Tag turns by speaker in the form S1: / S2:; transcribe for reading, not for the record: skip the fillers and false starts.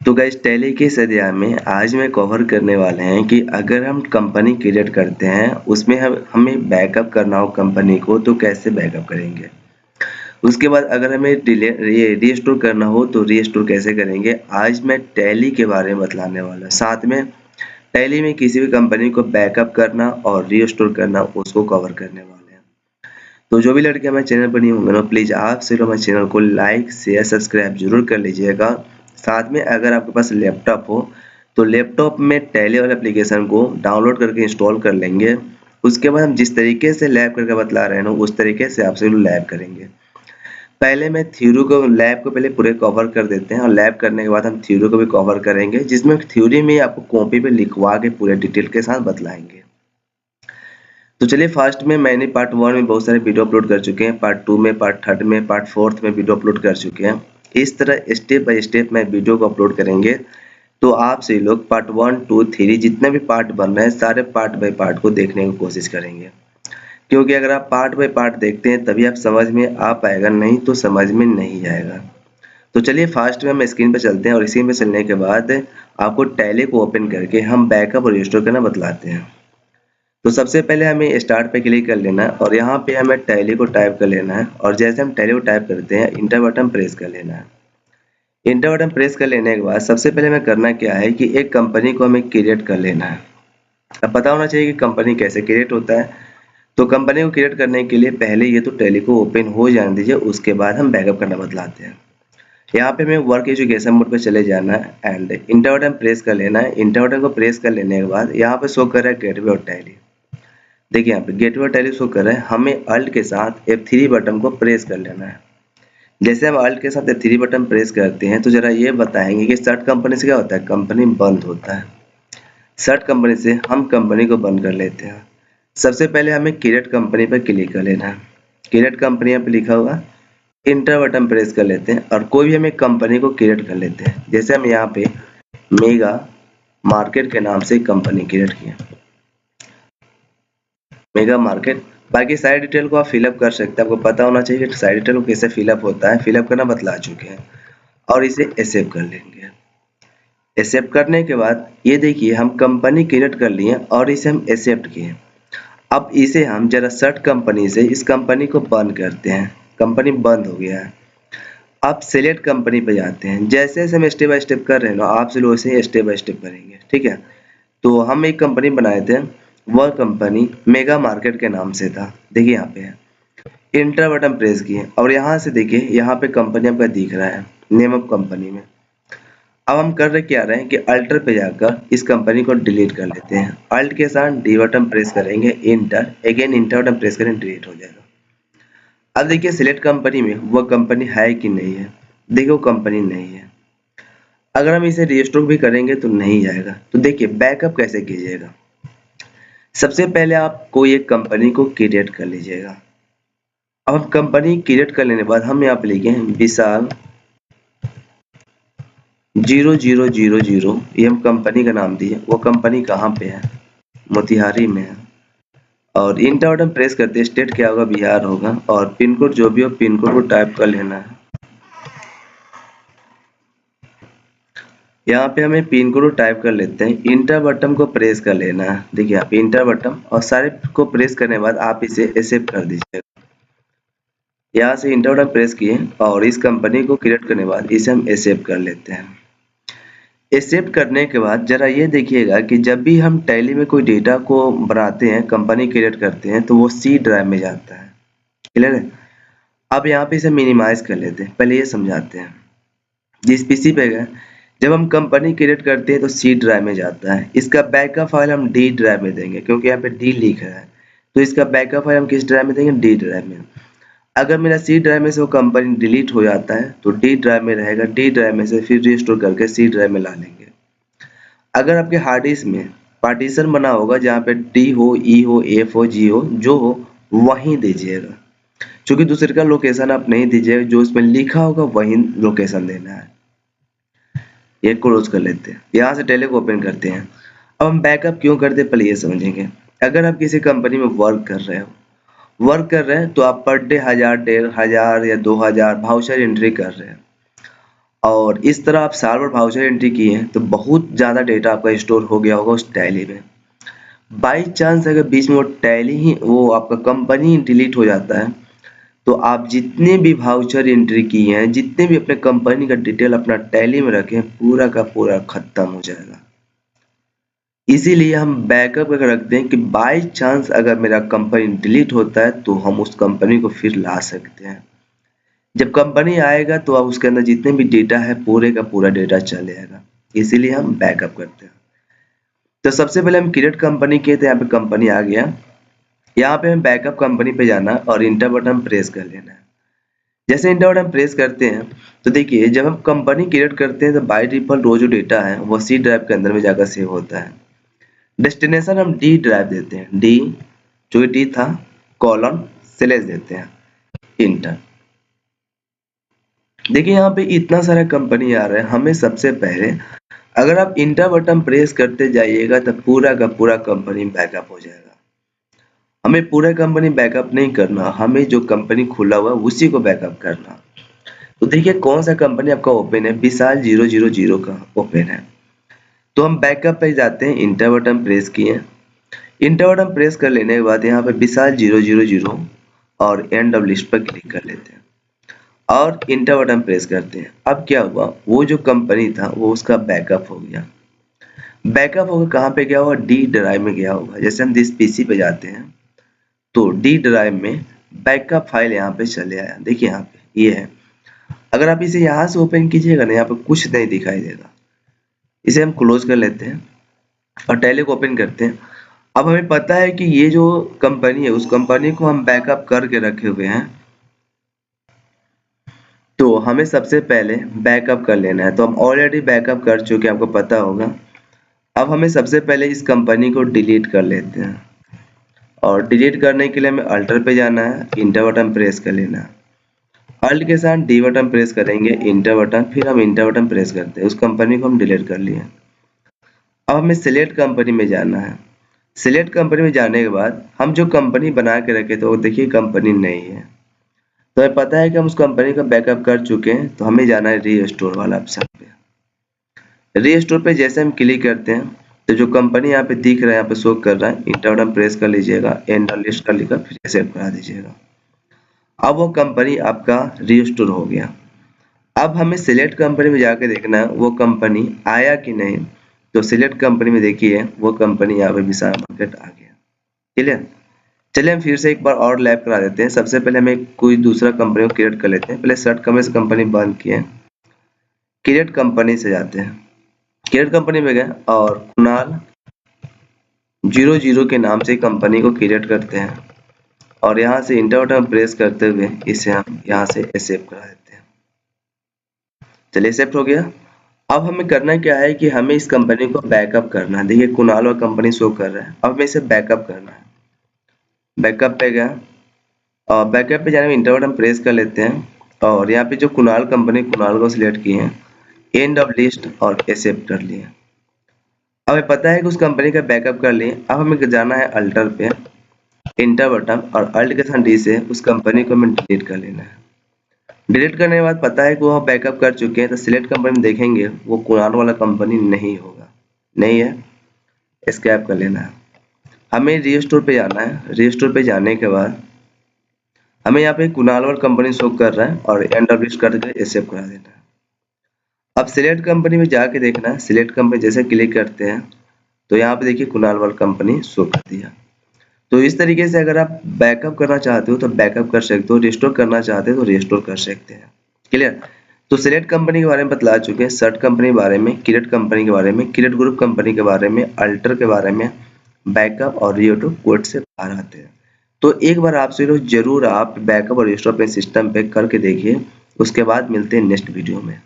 S1: तो guys tally के इस अध्याय में आज मैं कवर करने वाले हैं कि अगर हम कंपनी क्रिएट करते हैं उसमें हमें बैकअप करना हो कंपनी को तो कैसे बैकअप करेंगे। उसके बाद अगर हमें रीस्टोर करना हो तो रीस्टोर कैसे करेंगे। आज मैं टैली के बारे में बतलाने वाला हूं। साथ में टैली में किसी भी कंपनी को बैकअप करना और रीस्टोर करना उसको कवर करने वाले हैं। तो जो भी लड़के हमारे चैनल पर नहीं होंगे ना प्लीज आप सिर्फ हमारे चैनल को लाइक शेयर सब्सक्राइब जरूर कर लीजिएगा। साथ में अगर आपके पास लैपटॉप हो तो लैपटॉप में टैली वाले एप्लीकेशन को डाउनलोड करके इंस्टॉल कर लेंगे। उसके बाद हम जिस तरीके से लैब करके बतला रहे हैं ना उस तरीके से आपसे लैब करेंगे। पहले मैं थ्योरी को लैब को पहले पूरे कवर कर देते हैं और लैब करने के बाद हम थ्योरी को भी कवर करेंगे, जिसमें थ्योरी में आपको कॉपी पे लिखवा के पूरे डिटेल के साथ बतलाएंगे। तो चलिए फर्स्ट में मैंने पार्ट 1 में बहुत सारे वीडियो अपलोड कर चुके हैं, पार्ट 2 में, पार्ट 3 में, पार्ट 4 में वीडियो अपलोड कर चुके हैं। इस तरह स्टेप बाय स्टेप मैं वीडियो को अपलोड करेंगे। तो आप सभी लोग पार्ट 1, 2, 3 जितने भी पार्ट बन रहे हैं सारे पार्ट बाय पार्ट को देखने की कोशिश करेंगे, क्योंकि अगर आप पार्ट बाय पार्ट देखते हैं तभी आप समझ में आ पाएगा, नहीं तो समझ में नहीं आएगा। तो चलिए फास्ट में हम स्क्रीन पर चलते हैं और स्क्रीन पर चलने के बाद आपको टैली को ओपन करके हम बैकअप और रिस्टोर करना बतलाते हैं। तो सबसे पहले हमें स्टार्ट पे क्लिक कर लेना है और यहाँ पे हमें टैली को टाइप कर लेना है और जैसे हम टैली को टाइप करते हैं इंटर बटन प्रेस कर लेना है। इंटर बटन प्रेस कर लेने के बाद सबसे पहले हमें करना क्या है कि एक कंपनी को हमें क्रिएट कर लेना है। अब पता होना चाहिए कि कंपनी कैसे क्रिएट होता है। तो कंपनी को क्रिएट करने के लिए पहले ये तो टैली को ओपन हो जाने दीजिए, उसके बाद हम बैकअप करना बतलाते हैं। यहाँ पे हमें वर्क एजुकेशन मोड पे चले जाना है एंड इंटर बटन प्रेस कर लेना है। इंटर बटन को प्रेस कर लेने के बाद यहाँ पे शो कर रहा है गेटवे और टैली। देखिए यहाँ पे गेटवे और टैली शो कर रहा है, हमें अल्ट के साथ F3 बटन को प्रेस कर लेना है। जैसे हम अल्ट के साथ F3 बटन प्रेस करते हैं तो जरा ये बताएंगे कि सर्च कंपनी से क्या होता है, कंपनी बंद होता है। सर्च कंपनी से हम कंपनी को बंद कर लेते हैं। सबसे पहले हमें क्रिएट कंपनी पर क्लिक कर लेना है। क्रिएट कंपनी यहाँ पे लिखा होगा, इंटर बटन प्रेस कर लेते हैं और कोई भी हम एक कंपनी को क्रिएट कर लेते हैं। जैसे हम यहाँ पे मेगा मार्केट के नाम से कंपनी क्रिएट किया, मेगा मार्केट। बाकी सारी डिटेल को आप फिलअप कर सकते हैं। आपको पता होना चाहिए कि सारी डिटेल को कैसे फिलअप होता है, फिलअप करना बतला चुके हैं और इसे एक्सेप्ट कर लेंगे। एक्सेप्ट करने के बाद ये देखिए हम कंपनी क्रिएट कर लिए और इसे हम एक्सेप्ट किए। अब इसे हम जरा सर्च कंपनी से इस कंपनी को बंद करते हैं। कंपनी बंद हो गया है। आप सिलेक्ट कंपनी पे जाते हैं। जैसे जैसे हम स्टेप बाय स्टेप कर रहे हैं ना आप से वैसे ही स्टेप बाय स्टेप करेंगे, ठीक है। तो हम एक कंपनी बनाए थे, वह कंपनी मेगा मार्केट के नाम से था। देखिए यहाँ पे है, इंटर बटन प्रेस किए और यहाँ से देखिए यहाँ पे कंपनी आपका दिख रहा है नेम ऑफ कंपनी में। अब हम कर रहे क्या रहे हैं कि अल्टर पे जाकर इस कंपनी को डिलीट कर लेते हैं। अल्ट के साथ डी बटन प्रेस करेंगे, inter, again inter button press करेंगे, डिलीट हो जाएगा। अब देखिए सिलेक्ट कंपनी में वो कंपनी है कि नहीं है। देखिए वो कंपनी नहीं है। अगर हम इसे रीस्टोर भी करेंगे तो नहीं जाएगा। तो देखिए बैकअप कैसे कीजिएगा। सबसे पहले आप कोई एक कंपनी को क्रिएट कर लीजिएगा। अब हम कंपनी क्रिएट कर लेने के बाद हम यहाँ पे लिखे विशाल 0000, ये हम कंपनी का नाम दिए। वो कंपनी कहाँ पे है, मोतिहारी में है। और इंटर बटन प्रेस करते स्टेट क्या होगा, बिहार होगा। और पिन कोड जो भी हो पिन कोड को टाइप कर लेना है। यहाँ पे हमें पिन कोड टाइप कर लेते हैं। इंटर बटन को प्रेस कर लेना है। देखिए यहाँ पे इंटर बटन और सारे को प्रेस करने के बाद आप इसे एक्सेप्ट कर दीजिएगा। यहाँ से इंटर बटन प्रेस किए और इस कंपनी को क्रिएट करने के बाद इसे हम एक्सेप्ट कर लेते हैं। एक्सेप्ट करने के बाद जरा ये देखिएगा कि जब भी हम टैली में कोई डेटा को बनाते हैं, कंपनी क्रिएट करते हैं, तो वो सी ड्राइव में जाता है। क्लियर है। अब यहाँ पे इसे मिनिमाइज कर लेते हैं। पहले ये समझाते हैं। जिस पीसी पे गए, जब हम कंपनी क्रिएट करते हैं तो सी ड्राइव में जाता है। इसका बैकअप फाइल हम डी ड्राइव में देंगे, क्योंकि यहाँ पे डी लिखा है। तो इसका बैकअप फाइल हम किस ड्राइव में देंगे, डी ड्राइव में। अगर मेरा सी ड्राइव में से वो कंपनी डिलीट हो जाता है तो डी ड्राइव में रहेगा। डी ड्राइव में से फिर रिस्टोर करके सी ड्राइव में ला लेंगे। अगर आपके हार्ड डिस्क में पार्टीशन बना होगा जहाँ पे डी हो, ई हो, एफ हो, जी हो, जो हो वहीं दीजिएगा। क्योंकि दूसरे का लोकेशन आप नहीं दीजिएगा, जो उसमें लिखा होगा वहीं लोकेशन देना है। ये क्लोज कर लेते हैं। यहाँ से टैली को ओपन करते हैं। अब हम बैकअप क्यों करते हैं पहले ये समझेंगे। अगर आप किसी कंपनी में वर्क कर रहे हैं तो आप पर डे 1000, 1500 या 2000 वाउचर एंट्री कर रहे हैं और इस तरह आप साल भर वाउचर एंट्री किए हैं तो बहुत ज़्यादा डेटा आपका स्टोर हो गया होगा उस टैली में। बाई चांस अगर बीच में वो टैली ही वो आपका कंपनी डिलीट हो जाता है तो आप जितने भी वाउचर एंट्री किए हैं, जितने भी अपने कंपनी का डिटेल अपना टैली में रखे हैं, पूरा का पूरा खत्म हो जाएगा। इसीलिए हम बैकअप करके रखते हैं कि बाई चांस अगर मेरा कंपनी डिलीट होता है तो हम उस कंपनी को फिर ला सकते हैं। जब कंपनी आएगा तो अब उसके अंदर जितने भी डेटा है पूरे का पूरा डेटा चले आएगा, इसीलिए हम बैकअप करते हैं। तो सबसे पहले हम क्रिएट कंपनी किए थे, यहाँ पे कंपनी आ गया। यहाँ पे हमें बैकअप कंपनी पे जाना और इंटर बटन प्रेस कर लेना है। जैसे इंटर बटन प्रेस करते हैं तो देखिए जब हम कंपनी क्रिएट करते हैं तो बाय डिफॉल्ट वो जो डेटा है वो सी ड्राइव के अंदर में जाकर सेव होता है। डेस्टिनेशन हम डी ड्राइव देते हैं, डी जो डी था कॉलन स्लैश देते हैं, इंटर। देखिए यहाँ पे इतना सारा कंपनी आ रहा है। हमें सबसे पहले अगर आप इंटर बटन प्रेस करते जाइएगा तो पूरा का पूरा कंपनी बैकअप हो जाएगा। हमें पूरा कंपनी बैकअप नहीं करना, हमें जो कंपनी खुला हुआ उसी को बैकअप करना। तो देखिए कौन सा कंपनी आपका ओपन है, विशाल 000 का ओपन है। तो हम बैकअप पे जाते हैं, इंटर बटन प्रेस किए। इंटर बटन प्रेस कर लेने के बाद यहाँ पे विशाल 000 और एंड ऑफ लिस्ट पर क्लिक कर लेते हैं और इंटर बटन प्रेस करते हैं। अब क्या हुआ, वो जो कंपनी था वो उसका बैकअप हो गया। बैकअप होकर कहाँ पे गया होगा, डी ड्राइव में गया होगा। जैसे हम दिस पीसी पे जाते हैं तो डी ड्राइव में बैकअप फाइल यहाँ पे चले आया। देखिए यहाँ पे ये है। अगर आप इसे यहाँ से ओपन कीजिएगा ना, यहाँ पे कुछ नहीं दिखाई देगा। इसे हम क्लोज कर लेते हैं और टैली को ओपन करते हैं। अब हमें पता है कि ये जो कंपनी है उस कंपनी को हम बैकअप करके रखे हुए हैं, तो हमें सबसे पहले बैकअप कर लेना है। तो हम ऑलरेडी बैकअप कर चुके हैं, आपको पता होगा। अब हमें सबसे पहले इस कंपनी को डिलीट कर लेते हैं और डिलीट करने के लिए हमें अल्टर पे जाना है, इंटर बटन प्रेस कर लेना है। अल्ट के साथ डी बटन प्रेस करेंगे, इंटर बटन, फिर हम इंटर बटन प्रेस करते हैं। उस कंपनी को हम डिलीट कर लिए। अब हमें सिलेक्ट कंपनी में जाना है। सिलेक्ट कंपनी में जाने के बाद हम जो कंपनी बना के रखे थे वो देखिए कंपनी नहीं है। तो हमें पता है कि हम उस कंपनी का बैकअप कर चुके हैं, तो हमें जाना है रीस्टोर वाला ऑप्शन पे। रीस्टोर पे जैसे हम क्लिक करते हैं तो जो कंपनी यहाँ पे दिख रहा है, यहाँ पे शो कर रहा है, इंटर बटन प्रेस कर लीजिएगा, एंड लिस्ट कर लीजिएगा, फिर सेव करा दीजिएगा। अब वो कंपनी आपका रीस्टोर हो गया। अब हमें सिलेक्ट कंपनी में जाके देखना है वो कंपनी आया कि नहीं। तो सिलेक्ट कंपनी में देखिए वो कंपनी यहाँ पे विशाल मार्केट आ गया। क्लियर। चलिए हम फिर से एक बार और लैब करा देते हैं। सबसे पहले हमें कोई दूसरा कंपनी को क्रिएट कर लेते हैं। पहले सर्च करने से कंपनी बंद किए, क्रिएट कंपनी से जाते हैं। क्रिएट कंपनी में गए और कुणाल 00 के नाम से कंपनी को क्रिएट करते हैं और यहाँ से इंटर बटन प्रेस करते हुए इसे हम यहाँ से एक्सेप्ट करा देते हैं। चलिए एक्सेप्ट हो गया। अब हमें करना क्या है कि हमें इस कंपनी को बैकअप करना है। देखिए कुणाल और कंपनी शो कर रहा है। अब हमें इसे बैकअप करना है। बैकअप पे गया और बैकअप पे जाने में इंटर बटन प्रेस कर लेते हैं और यहाँ पे जो कुणाल कंपनी, कुणाल को सिलेक्ट किए हैं, एंड ऑफ लिस्ट और एक्सेप्ट कर लिए। अब हमें पता है कि उस कंपनी का बैकअप कर लिए। अब हमें जाना है अल्टर पे, इंटर बटन और अल्ट के साथ डी से उस कंपनी को हमें डिलीट कर लेना है। डिलीट करने के बाद पता है कि वो बैकअप कर चुके हैं, तो सिलेक्ट कंपनी में देखेंगे वो कुणाल वाला कंपनी नहीं होगा, नहीं है, स्क्रैप कर लेना है। हमें रीस्टोर पे जाना है। रीस्टोर पे जाने के बाद हमें यहाँ पे कुणाल वाला कंपनी शो कर रहा है और एंड ऑफ लिस्ट करके एक्सेप्ट करा देना है। अब सिलेक्ट कंपनी में जाके देखना है। सिलेक्ट कंपनी जैसे क्लिक करते हैं तो यहाँ पे देखिए कुणाल वाला कंपनी शो कर दिया। तो इस तरीके से अगर आप बैकअप करना चाहते हो तो बैकअप कर सकते हो, रिस्टोर करना चाहते हो तो रिस्टोर कर सकते हैं। क्लियर। तो सिलेक्ट कंपनी के बारे में बतला चुके हैं, सर्च कंपनी के बारे में, क्रिएट कंपनी के बारे में, क्रिएट ग्रुप कंपनी के बारे में, अल्टर के बारे में, बैकअप और रीस्टोर कोड से बाहर आते हैं। तो एक बार आपसे जरूर आप बैकअप और रिस्टोर अपने सिस्टम पे करके देखिए। उसके बाद मिलते हैं नेक्स्ट वीडियो में।